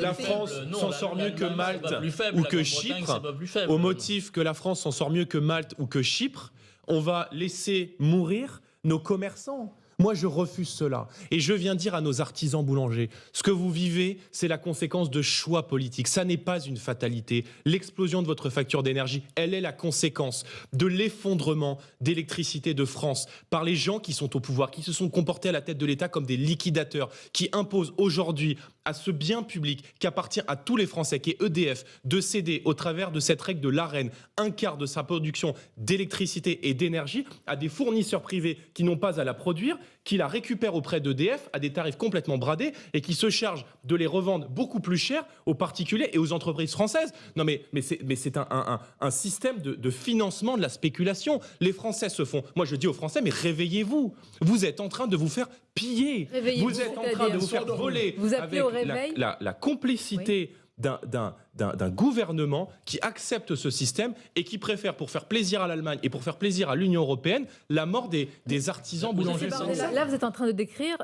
la France s'en sort mieux que Malte ou que Chypre, au motif que la France s'en sort mieux que Malte ou que Chypre, on va laisser mourir nos commerçants. Moi, je refuse cela. Et je viens dire à nos artisans boulangers, ce que vous vivez, c'est la conséquence de choix politiques. Ça n'est pas une fatalité. L'explosion de votre facture d'énergie, elle est la conséquence de l'effondrement d'électricité de France par les gens qui sont au pouvoir, qui se sont comportés à la tête de l'État comme des liquidateurs, qui imposent aujourd'hui à ce bien public qui appartient à tous les Français, qui est EDF, de céder au travers de cette règle de l'Arenh un quart de sa production d'électricité et d'énergie à des fournisseurs privés qui n'ont pas à la produire, qui la récupèrent auprès d'EDF à des tarifs complètement bradés et qui se chargent de les revendre beaucoup plus cher aux particuliers et aux entreprises françaises. Non mais c'est un système de financement de la spéculation. Les Français se font... Moi je dis aux Français, mais réveillez-vous. Vous êtes en train de vous faire piller. Vous êtes en train de vous faire voler. Vous appelez au réveil. La complicité d'un gouvernement qui accepte ce système et qui préfère, pour faire plaisir à l'Allemagne et pour faire plaisir à l'Union européenne, la mort des artisans boulangers. Là, vous êtes en train de décrire,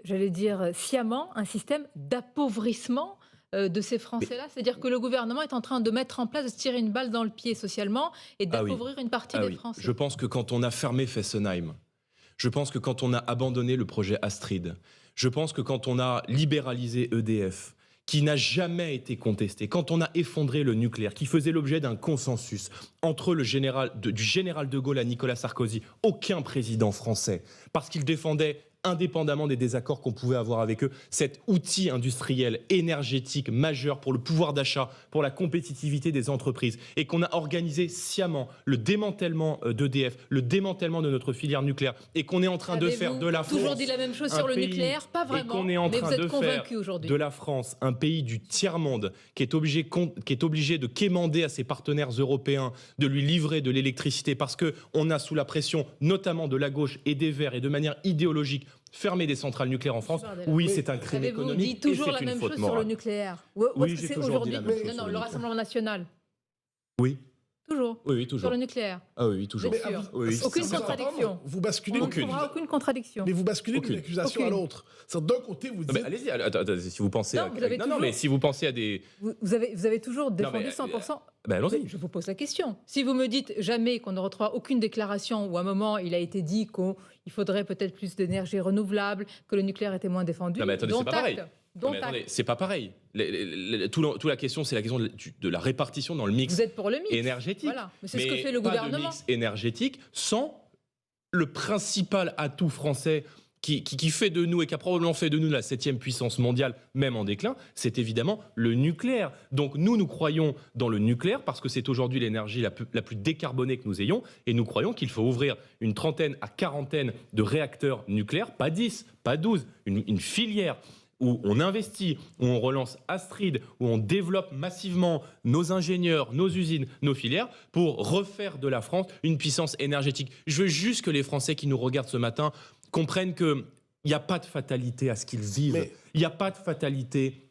j'allais dire sciemment, un système d'appauvrissement de ces Français-là. C'est-à-dire que le gouvernement est en train de mettre en place, de se tirer une balle dans le pied socialement et d'appauvrir une partie des Français. Je pense que quand on a fermé Fessenheim, je pense que quand on a abandonné le projet Astrid, je pense que quand on a libéralisé EDF, qui n'a jamais été contesté, quand on a effondré le nucléaire, qui faisait l'objet d'un consensus entre du général de Gaulle à Nicolas Sarkozy, aucun président français, parce qu'il défendait, indépendamment des désaccords qu'on pouvait avoir avec eux, cet outil industriel énergétique majeur pour le pouvoir d'achat, pour la compétitivité des entreprises, et qu'on a organisé sciemment le démantèlement d'EDF, le démantèlement de notre filière nucléaire, et qu'on est en train de faire de la France... Toujours dit la même chose sur le nucléaire, pas vraiment, et qu'on est en train de faire de la France un pays du tiers-monde qui est obligé de quémander à ses partenaires européens de lui livrer de l'électricité parce qu'on a sous la pression, notamment de la gauche et des Verts, et de manière idéologique, fermer des centrales nucléaires en France, oui, c'est un crime économique et c'est une faute morale. Vous dites toujours la même chose sur le nucléaire. Oui, j'ai toujours dit la même chose. Non, le Rassemblement national. Oui. Toujours. Oui, toujours. Sur le nucléaire. Ah oui, toujours. Aucune contradiction. Vous basculez. Aucune contradiction. Mais vous basculez d'une accusation à l'autre. D'un côté, vous dites. Mais allez-y, attendez, si vous pensez mais si vous pensez à des. Vous avez toujours défendu 100%. Allons-y. Je vous pose la question. Si vous me dites jamais qu'on ne retrouvera aucune déclaration où à un moment il a été dit qu'il faudrait peut-être plus d'énergie renouvelable, que le nucléaire était moins défendu. Non, mais attendez, c'est pas pareil. Attendez, c'est pas pareil. Toute la question, c'est la question de la répartition dans le mix. Vous êtes pour le mix énergétique. Voilà. Mais c'est ce que fait le gouvernement. Pas de mix énergétique sans le principal atout français qui fait de nous et qui a probablement fait de nous la 7e puissance mondiale, même en déclin, c'est évidemment le nucléaire. Donc nous croyons dans le nucléaire parce que c'est aujourd'hui l'énergie la plus décarbonée que nous ayons et nous croyons qu'il faut ouvrir une trentaine à quarantaine de réacteurs nucléaires, pas 10, pas 12, une filière où on investit, où on relance Astrid, où on développe massivement nos ingénieurs, nos usines, nos filières, pour refaire de la France une puissance énergétique. Je veux juste que les Français qui nous regardent ce matin comprennent qu'il n'y a pas de fatalité à ce qu'ils vivent. Il n'y a pas de fatalité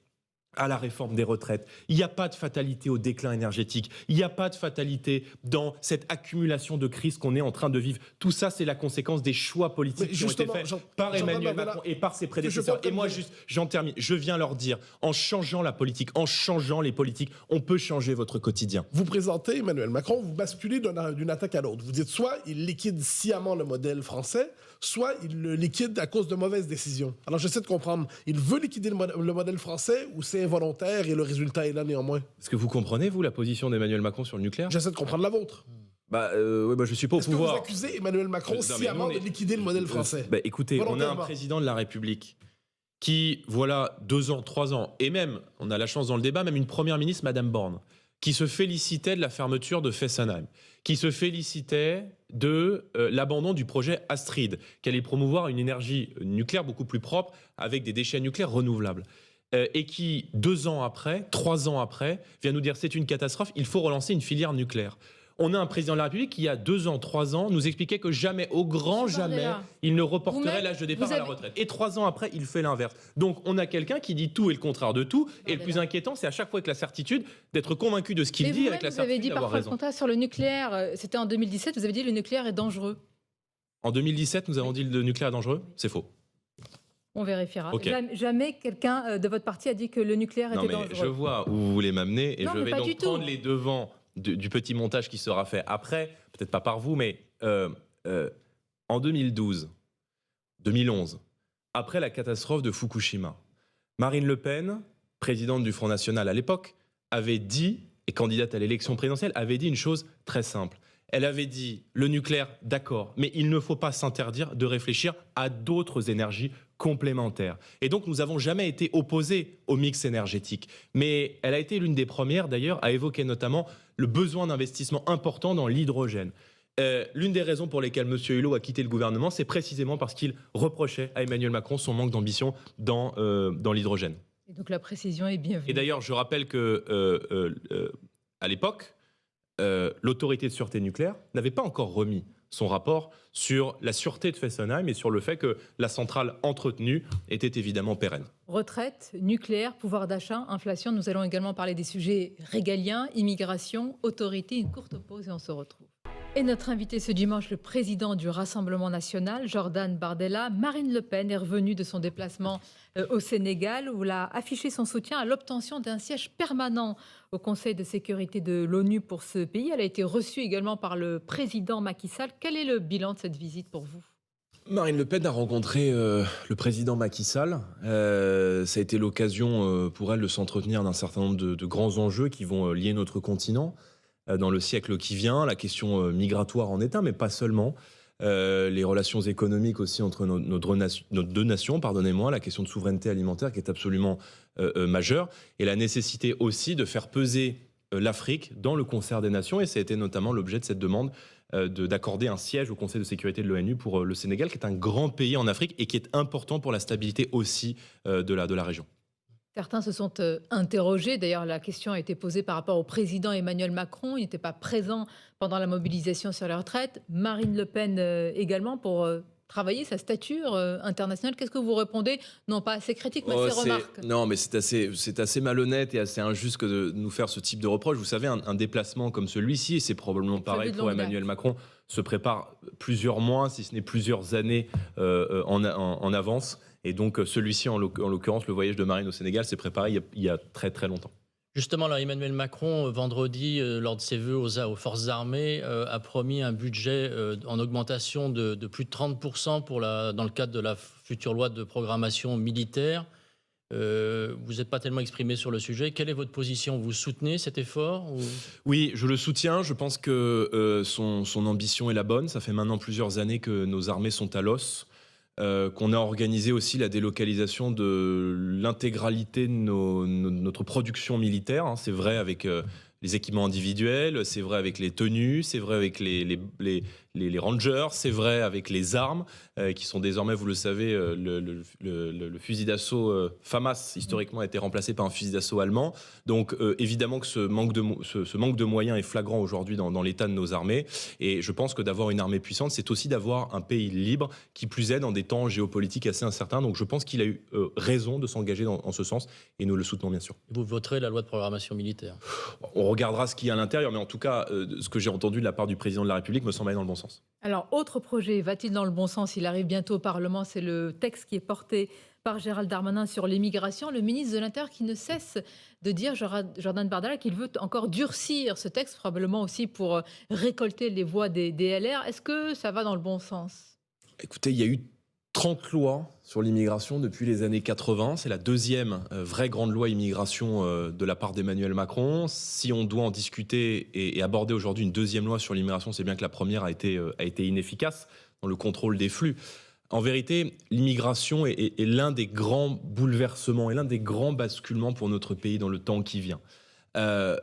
à la réforme des retraites. Il n'y a pas de fatalité au déclin énergétique. Il n'y a pas de fatalité dans cette accumulation de crises qu'on est en train de vivre. Tout ça, c'est la conséquence des choix politiques qui ont été faits par Emmanuel Macron et par ses prédécesseurs. Et moi, j'en termine. Je viens leur dire, en changeant la politique, en changeant les politiques, on peut changer votre quotidien. Vous présentez Emmanuel Macron, vous basculez d'une attaque à l'autre. Vous dites soit il liquide sciemment le modèle français, soit il le liquide à cause de mauvaises décisions. Alors j'essaie de comprendre, il veut liquider le modèle français ou c'est involontaire et le résultat est là néanmoins? Est-ce que vous comprenez, vous, la position d'Emmanuel Macron sur le nucléaire? J'essaie de comprendre la vôtre. Je suis pas au pouvoir. Est-ce que vous accusez Emmanuel Macron sciemment de liquider le modèle français? Écoutez, on a un président de la République qui, voilà, 2 ans, 3 ans, et même, on a la chance dans le débat, même une première ministre, Madame Borne, qui se félicitait de la fermeture de Fessenheim, qui se félicitait de l'abandon du projet Astrid, qui allait promouvoir une énergie nucléaire beaucoup plus propre avec des déchets nucléaires renouvelables. Et qui, 2 ans après, 3 ans après, vient nous dire c'est une catastrophe, il faut relancer une filière nucléaire. On a un président de la République qui, il y a 2 ans, 3 ans, nous expliquait que jamais, au grand jamais, il ne reporterait l'âge de départ à la retraite. Et 3 ans après, il fait l'inverse. Donc, on a quelqu'un qui dit tout et le contraire de tout. Et le plus inquiétant, c'est à chaque fois avec la certitude d'être convaincu de ce qu'il dit, avec la certitude d'avoir raison. Vous avez dit parfois sur le nucléaire, c'était en 2017, vous avez dit le nucléaire est dangereux. En 2017, nous avons dit le nucléaire est dangereux? C'est faux. On vérifiera. Okay. Jamais quelqu'un de votre parti a dit que le nucleur était dangereux. Je vois où vous voulez m'amener et je vais donc prendre les devants du petit montage qui sera fait après, peut-être pas par vous, mais en 2012, 2011, après la catastrophe de Fukushima, Marine Le Pen, présidente du Front National à l'époque, avait dit, et candidate à l'élection présidentielle, avait dit une chose très simple. Elle avait dit, le nucléaire, d'accord, mais il ne faut pas s'interdire de réfléchir à d'autres énergies complémentaires. Et donc, nous n'avons jamais été opposés au mix énergétique. Mais elle a été l'une des premières, d'ailleurs, à évoquer notamment le besoin d'investissement important dans l'hydrogène. L'une des raisons pour lesquelles M. Hulot a quitté le gouvernement, c'est précisément parce qu'il reprochait à Emmanuel Macron son manque d'ambition dans l'hydrogène. Et donc, la précision est bienvenue. Et d'ailleurs, je rappelle que à l'époque, l'autorité de sûreté nucléaire n'avait pas encore remis son rapport sur la sûreté de Fessenheim et sur le fait que la centrale entretenue était évidemment pérenne. Retraite, nucléaire, pouvoir d'achat, inflation. Nous allons également parler des sujets régaliens, immigration, autorité. Une courte pause et on se retrouve. Et notre invité ce dimanche, le président du Rassemblement national, Jordan Bardella. Marine Le Pen est revenue de son déplacement au Sénégal où elle a affiché son soutien à l'obtention d'un siège permanent au Conseil de sécurité de l'ONU pour ce pays. Elle a été reçue également par le président Macky Sall. Quel est le bilan de cette visite pour vous ? Marine Le Pen a rencontré le président Macky Sall. Ça a été l'occasion pour elle de s'entretenir d'un certain nombre de grands enjeux qui vont lier notre continent dans le siècle qui vient. La question migratoire en est un, mais pas seulement. Les relations économiques aussi entre nos 2 nations, pardonnez-moi, la question de souveraineté alimentaire qui est absolument majeure, et la nécessité aussi de faire peser l'Afrique dans le concert des nations, et ça a été notamment l'objet de cette demande d'accorder un siège au Conseil de sécurité de l'ONU pour le Sénégal, qui est un grand pays en Afrique et qui est important pour la stabilité aussi de la région. Certains se sont interrogés. D'ailleurs, la question a été posée par rapport au président Emmanuel Macron. Il n'était pas présent pendant la mobilisation sur la retraite. Marine Le Pen également pour travailler sa stature internationale. Qu'est-ce que vous répondez? Non, pas assez critique, mais assez remarque. Non, mais c'est assez malhonnête et assez injuste que de nous faire ce type de reproche. Vous savez, un déplacement comme celui-ci, et c'est probablement pareil pour Emmanuel Macron, se prépare plusieurs mois, si ce n'est plusieurs années en avance. Et donc celui-ci, en l'occurrence, le voyage de Marine au Sénégal, s'est préparé il y a très très longtemps. Justement, là, Emmanuel Macron, vendredi, lors de ses vœux aux forces armées, a promis un budget en augmentation de plus de 30% dans le cadre de la future loi de programmation militaire. Vous n'êtes pas tellement exprimé sur le sujet. Quelle est votre position? Vous soutenez cet effort ou... Oui, je le soutiens. Je pense que son ambition est la bonne. Ça fait maintenant plusieurs années que nos armées sont à l'os. qu'on a organisé aussi la délocalisation de l'intégralité de notre production militaire. Hein. C'est vrai avec les équipements individuels, c'est vrai avec les tenues, c'est vrai avec les rangers, c'est vrai avec les armes, qui sont désormais, vous le savez, le fusil d'assaut FAMAS, historiquement, a été remplacé par un fusil d'assaut allemand. Donc, évidemment que ce manque de moyens est flagrant aujourd'hui dans l'état de nos armées. Et je pense que d'avoir une armée puissante, c'est aussi d'avoir un pays libre, qui plus est dans des temps géopolitiques assez incertains. Donc, je pense qu'il a eu raison de s'engager en ce sens, et nous le soutenons bien sûr. Vous voterez la loi de programmation militaire? On regardera ce qu'il y a à l'intérieur, mais en tout cas, ce que j'ai entendu de la part du président de la République me semble aller dans le bon sens. Alors, autre projet, va-t-il dans le bon sens? Il arrive bientôt au Parlement, c'est le texte qui est porté par Gérald Darmanin sur l'immigration. Le ministre de l'Intérieur qui ne cesse de dire, Jordan Bardella, qu'il veut encore durcir ce texte, probablement aussi pour récolter les voix des LR. Est-ce que ça va dans le bon sens? Écoutez, il y a eu 30 lois sur l'immigration depuis les années 80. C'est la deuxième vraie grande loi immigration de la part d'Emmanuel Macron. Si on doit en discuter et aborder aujourd'hui une deuxième loi sur l'immigration, c'est bien que la première a été inefficace dans le contrôle des flux. En vérité, l'immigration est l'un des grands bouleversements et l'un des grands basculements pour notre pays dans le temps qui vient. On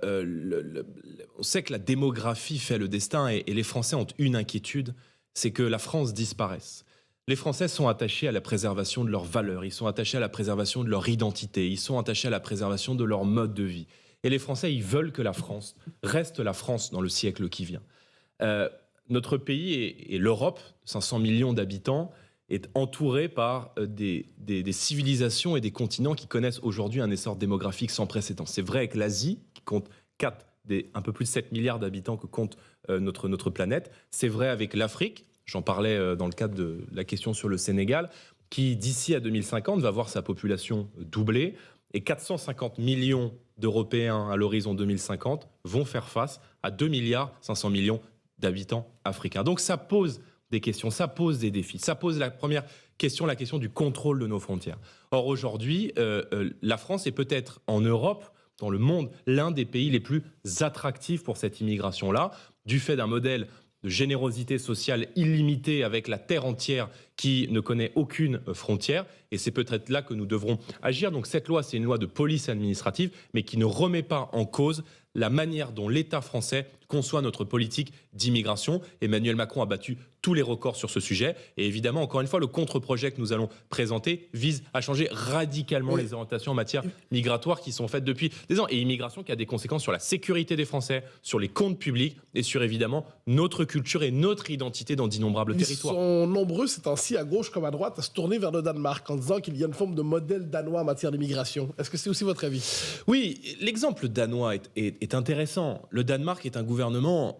sait que la démographie fait le destin et les Français ont une inquiétude, c'est que la France disparaisse. Les Français sont attachés à la préservation de leurs valeurs, ils sont attachés à la préservation de leur identité, ils sont attachés à la préservation de leur mode de vie. Et les Français, ils veulent que la France reste la France dans le siècle qui vient. Notre pays et l'Europe, 500 millions d'habitants, est entouré par des civilisations et des continents qui connaissent aujourd'hui un essor démographique sans précédent. C'est vrai avec l'Asie, qui compte 4 des un peu plus de 7 milliards d'habitants que compte notre planète. C'est vrai avec l'Afrique. J'en parlais dans le cadre de la question sur le Sénégal, qui d'ici à 2050 va voir sa population doubler et 450 millions d'Européens à l'horizon 2050 vont faire face à 2 milliards 500 millions d'habitants africains. Donc ça pose des questions, ça pose des défis. Ça pose la première question, la question du contrôle de nos frontières. Or aujourd'hui, la France est peut-être en Europe, dans le monde, l'un des pays les plus attractifs pour cette immigration-là, du fait d'un modèle de générosité sociale illimitée avec la terre entière qui ne connaît aucune frontière. Et c'est peut-être là que nous devrons agir. Donc cette loi, c'est une loi de police administrative, mais qui ne remet pas en cause la manière dont l'État français conçoit notre politique d'immigration. Emmanuel Macron a battu tous les records sur ce sujet. Et évidemment, encore une fois, le contre-projet que nous allons présenter vise à changer radicalement les orientations en matière migratoire qui sont faites depuis des ans. Et immigration qui a des conséquences sur la sécurité des Français, sur les comptes publics et sur évidemment notre culture et notre identité dans d'innombrables territoires. Ils sont nombreux ces temps-ci, à gauche comme à droite, à se tourner vers le Danemark en disant qu'il y a une forme de modèle danois en matière d'immigration. Est-ce que c'est aussi votre avis? Oui, l'exemple danois est intéressant. Le Danemark est un gouvernement,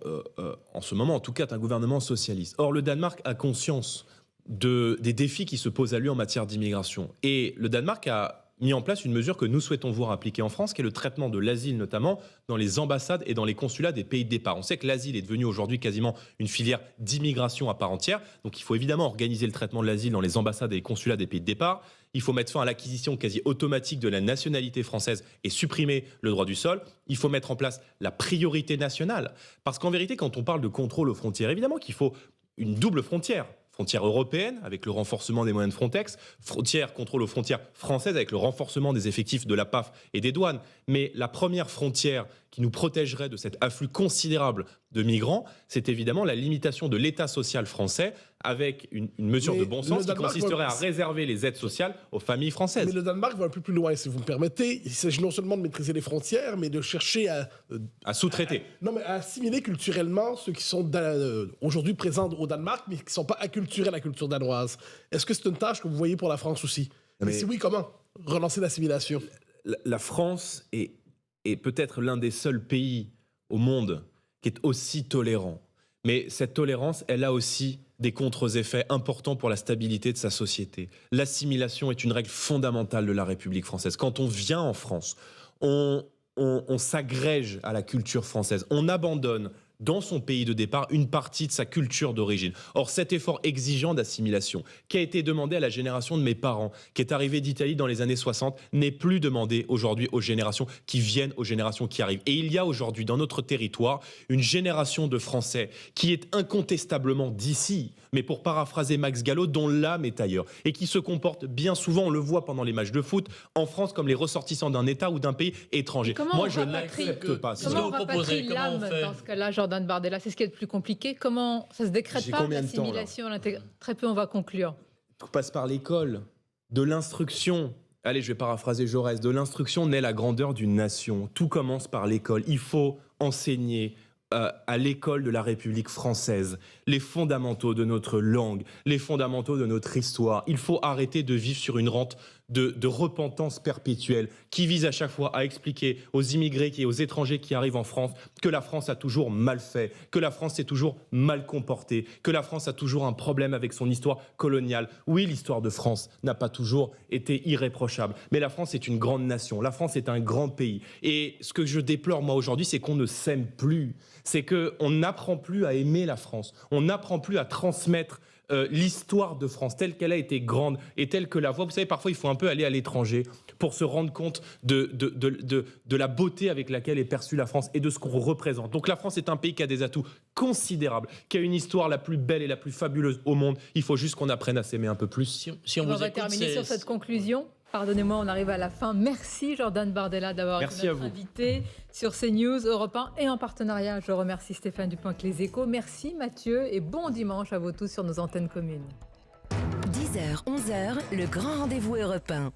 en ce moment en tout cas, est un gouvernement socialiste. Or, le Danemark a conscience des défis qui se posent à lui en matière d'immigration. Et le Danemark a mis en place une mesure que nous souhaitons voir appliquée en France, qui est le traitement de l'asile, notamment dans les ambassades et dans les consulats des pays de départ. On sait que l'asile est devenu aujourd'hui quasiment une filière d'immigration à part entière. Donc il faut évidemment organiser le traitement de l'asile dans les ambassades et les consulats des pays de départ. Il faut mettre fin à l'acquisition quasi automatique de la nationalité française et supprimer le droit du sol. Il faut mettre en place la priorité nationale. Parce qu'en vérité, quand on parle de contrôle aux frontières, évidemment qu'il faut une double frontière. Frontière européenne, avec le renforcement des moyens de Frontex, contrôle aux frontières françaises, avec le renforcement des effectifs de la PAF et des douanes. Mais la première frontière qui nous protégerait de cet afflux considérable de migrants, c'est évidemment la limitation de l'État social français, avec une mesure de bon sens qui consisterait à réserver les aides sociales aux familles françaises. Mais le Danemark va un peu plus loin, si vous me permettez. Il s'agit non seulement de maîtriser les frontières, mais de chercher à sous-traiter. Non, mais à assimiler culturellement ceux qui sont aujourd'hui présents au Danemark, mais qui ne sont pas acculturés à la culture danoise. Est-ce que c'est une tâche que vous voyez pour la France aussi? Et si oui, comment relancer l'assimilation? La France est peut-être l'un des seuls pays au monde qui est aussi tolérant. Mais cette tolérance, elle a aussi des contre-effets importants pour la stabilité de sa société. L'assimilation est une règle fondamentale de la République française. Quand on vient en France, on s'agrège à la culture française. On abandonne dans son pays de départ une partie de sa culture d'origine. Or, cet effort exigeant d'assimilation qui a été demandé à la génération de mes parents, qui est arrivée d'Italie dans les années 60, n'est plus demandé aujourd'hui aux générations qui viennent, aux générations qui arrivent. Et il y a aujourd'hui dans notre territoire une génération de Français qui est incontestablement d'ici, mais pour paraphraser Max Gallo, dont l'âme est ailleurs et qui se comporte bien souvent, on le voit pendant les matchs de foot, en France comme les ressortissants d'un État ou d'un pays étranger. Moi, je n'accepte pas ça. Comment on rapatrie l'âme dans ce cas-là, Jordan Bardella? C'est ce qui est le plus compliqué. Comment ça se décrète pas, l'assimilation, l'intégration? Très peu, on va conclure. Tout passe par l'école, de l'instruction. Allez, je vais paraphraser Jaurès. De l'instruction naît la grandeur d'une nation. Tout commence par l'école. Il faut enseigner à l'école de la République française les fondamentaux de notre langue, les fondamentaux de notre histoire. Il faut arrêter de vivre sur une rente de repentance perpétuelle qui vise à chaque fois à expliquer aux immigrés et aux étrangers qui arrivent en France que la France a toujours mal fait, que la France s'est toujours mal comportée, que la France a toujours un problème avec son histoire coloniale. Oui, l'histoire de France n'a pas toujours été irréprochable, mais la France est une grande nation, la France est un grand pays. Et ce que je déplore moi aujourd'hui, c'est qu'on ne s'aime plus, c'est qu'on n'apprend plus à aimer la France, on n'apprend plus à transmettre l'histoire de France telle qu'elle a été grande et telle que la voit. Vous savez, parfois, il faut un peu aller à l'étranger pour se rendre compte de la beauté avec laquelle est perçue la France et de ce qu'on représente. Donc la France est un pays qui a des atouts considérables, qui a une histoire la plus belle et la plus fabuleuse au monde. Il faut juste qu'on apprenne à s'aimer un peu plus. Si on va terminer sur cette conclusion. Pardonnez-moi, on arrive à la fin. Merci Jordan Bardella d'avoir été notre invité sur CNews, Europe 1 et en partenariat. Je remercie Stéphane Dupont avec Les Échos. Merci Mathieu et bon dimanche à vous tous sur nos antennes communes. 10h, 11h, le grand rendez-vous Europe 1.